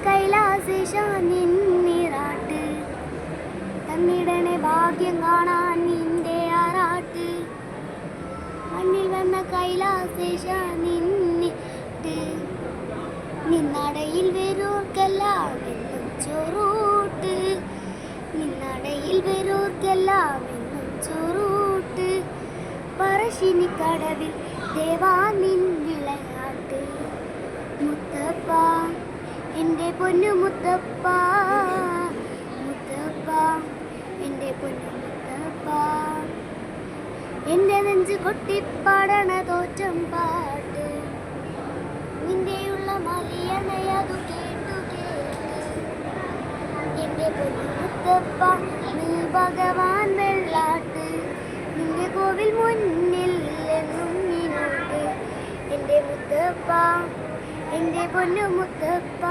കൈലാസേശ നിന്നിറാട്ട് തന്നിടനെ ഭാഗ്യം കാണാൻ നിന്റെ ആറാട്ട് മണ്ണിൽ വന്ന കൈലാസേശ നിന്നിട്ട് നിന്നടയിൽ വരൂർക്കെല്ലാം എന്നും ചോറൂട്ട് നിന്നടയിൽ വരൂർക്കെല്ലാം എന്നും ചോറൂട്ട് പറശ്ശിനിക്കടവിൽ ദേവാ നിൻ വിളയാട്ട് മുത്തപ്പ എൻ്റെ പൊന്നു മുത്തപ്പ മുത്തപ്പ എൻ്റെ പൊന്നു മുത്തപ്പ എൻ്റെ നെഞ്ച് കൊട്ടിപ്പാടണ തോറ്റം പാട്ട് നിന്റെയുള്ള മലിയണയതു കേട്ടു കേട്ട് എൻ്റെ പൊന്നു മുത്തപ്പ നീ ഭഗവാൻ വെള്ളാട്ട് നിന്റെ കോവിൽ മുന്നിൽ എന്നും നീനോട്ട് എൻ്റെ മുത്തപ്പ എൻ്റെ പൊന്നു മുത്തപ്പ.